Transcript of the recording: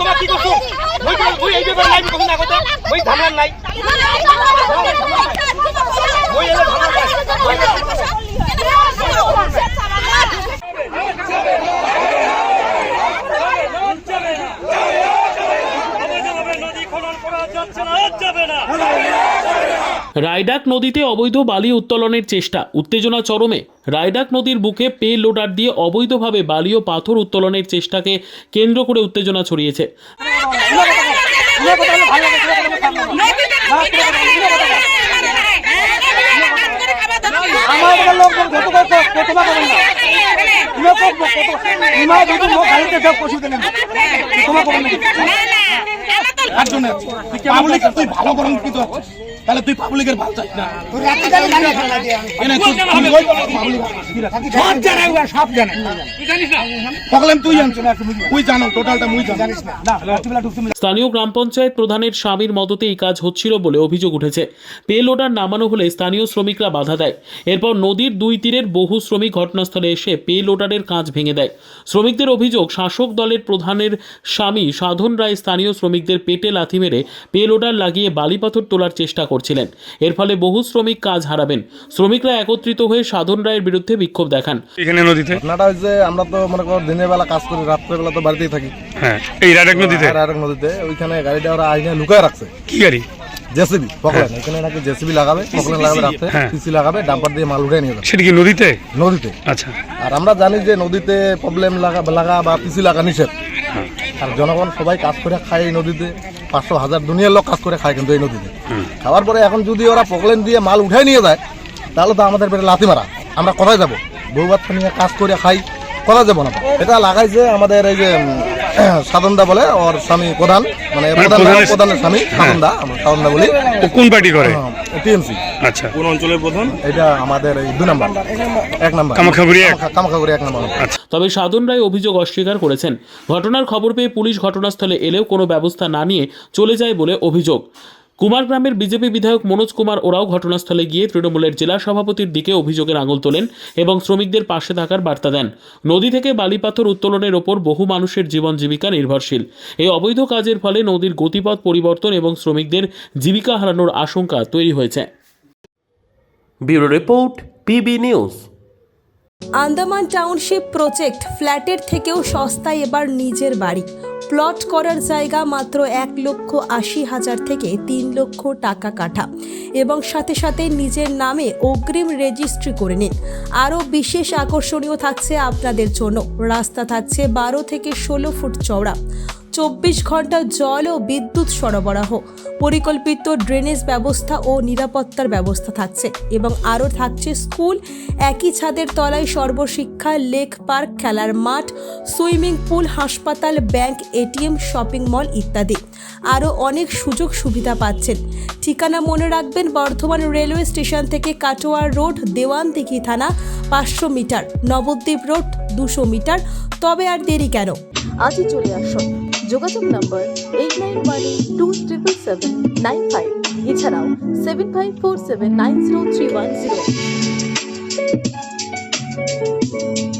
তোমার কি করছো ওই এই ব্যাপারে নাই কখন না কথা ওই ধামরান নাই ওই এলে রায়ডাক নদীতে অবৈধ বালি উত্তোলনের চেষ্টা, উত্তেজনা চরমে। রায়ডাক নদীর বুকে পে লোডার দিয়ে অবৈধভাবে বালি ও পাথর উত্তোলনের চেষ্টাকে কেন্দ্র করে উত্তেজনা ছড়িয়েছে। তাহলে তুই পাবলিকের ভালো চাস না স্থানীয় গ্রাম পঞ্চায়েত প্রধানের স্বামীর মদতে এই কাজ হচ্ছিল বলে অভিযোগ উঠেছে। পে লোডার নামানো হলে স্থানীয় শ্রমিকরা বাধা দেয়। এরপর নদীর দুই তীরের বহু শ্রমিক ঘটনাস্থলে এসে পে লোডারের কাজ ভেঙে দেয়। শ্রমিকদের অভিযোগ, শাসক দলের প্রধানের স্বামী সাধন রায় স্থানীয় শ্রমিকদের পেটে লাথি মেরে পে লোডার লাগিয়ে বালিপাথর তোলার চেষ্টা করছিলেন। এর ফলে বহু শ্রমিক কাজ হারাবেন। শ্রমিকরা একত্রিত হয়ে সাধন রায়ের বিরুদ্ধে বিক্ষোভ দেখান। এখানে নদীতে ঘটনাটা হচ্ছে আমরা তো মনে করো দিনের বেলা কাজ করি, রাত্রেবেলা তো বাড়িতেই থাকি। হ্যাঁ, এই রায়ডাক নদীতে রায়ডাক নদীতে ওইখানে গাড়িটা ওরা আইনে লুকায় রাখছে। কি গাড়ি? JCB Poclain. এখানে নাকি জেসিবি লাগাবে, পকলেন লাগাবে, রাতে পিসি লাগাবে, ডাম্পার দিয়ে মাল উঠে নিয়ে যাবে। সেটা কি নদীতে? নদীতে। আচ্ছা। আর আমরা জানি যে নদীতে প্রবলেম লাগা বা পিসি লাগা নিষেধ। আর জনগণ সবাই কাজ করে খায় এই নদীতে, 500,000 দুনিয়ার লোক কাজ করে খায় কিন্তু এই নদীতে। খাওয়ার পরে এখন যদি ওরা পকলেন দিয়ে মাল উঠাই নিয়ে যায় তাহলে তো আমাদের পেটে লাথি মারা। আমরা কোথায় যাবো? বউ বাচ্চা নিয়ে কাজ করে খাই, কোথায় যাবো না? এটা লাগাইছে আমাদের এই যে সাধনদা বলে, ওর স্বামী প্রধান, মানে প্রধানের স্বামী সাধনদা, আমরা সাধনদা বলি। কোন পার্টি করে? টিএমসি। আচ্ছা, কোন অঞ্চলের প্রধান? এটা আমাদের এই 2 নম্বর, 1 নম্বর কামাখাগুড়ি 1 নম্বর। তবে সাধন রায় অভিযোগ অস্বীকার করেছেন। ঘটনার খবর পেয়ে পুলিশ ঘটনাস্থলে এলেও কোনো ব্যবস্থা না নিয়ে চলে যায় বলে অভিযোগ। কুমারগ্রামের বিজেপি বিধায়ক মনোজ কুমার ওরাও ঘটনাস্থলে গিয়ে তৃণমূলের জেলা সভাপতির দিকে অভিযোগের আঙুল তোলেন এবং শ্রমিকদের পাশে থাকার বার্তা দেন। নদী থেকে বালিপাথর উত্তোলনের ওপর বহু মানুষের জীবন জীবিকা নির্ভরশীল। এই অবৈধ কাজের ফলে নদীর গতিপথ পরিবর্তন এবং শ্রমিকদের জীবিকা হারানোর আশঙ্কা তৈরি হয়েছে। Bureau report, PB news. Andaman township project, ফ্ল্যাটের থেকেও সস্তায় এবার নিজের বাড়ি। প্লট করার জায়গা মাত্র 1,80,000 থেকে 3 লক্ষ টাকা কাঠা এবং সাথে সাথে নিজের নামে অগ্রিম রেজিস্ট্রি করে নিন। আরও বিশেষ আকর্ষণীয় থাকছে আপনাদের জন্য। রাস্তা থাকছে 12 থেকে 16 ফুট চওড়া, 24 ঘন্টা জল ও বিদ্যুৎ সরবরাহ, পরিকল্পিত ড্রেনেজ ব্যবস্থা ও নিরাপত্তার ব্যবস্থা থাকছে এবং আরও থাকছে স্কুল, একই ছাদের তলায় সর্বশিক্ষা, লেক পার্ক, খেলার মাঠ, সুইমিং পুল, হাসপাতাল, ব্যাংক, এটিএম, শপিং মল ইত্যাদি। আরও অনেক সুযোগ সুবিধা পাচ্ছেন। ঠিকানা মনে রাখবেন, বর্ধমান রেলওয়ে স্টেশন থেকে কাটোয়ার রোড, দেওয়ানদিঘি থানা 500 মিটার, নবদ্বীপ রোড 200 মিটার। তবে আর দেরি কেন, আজই চলে আসুন। যোগাযোগ নম্বর 8912777795, এছাড়াও 7547903108।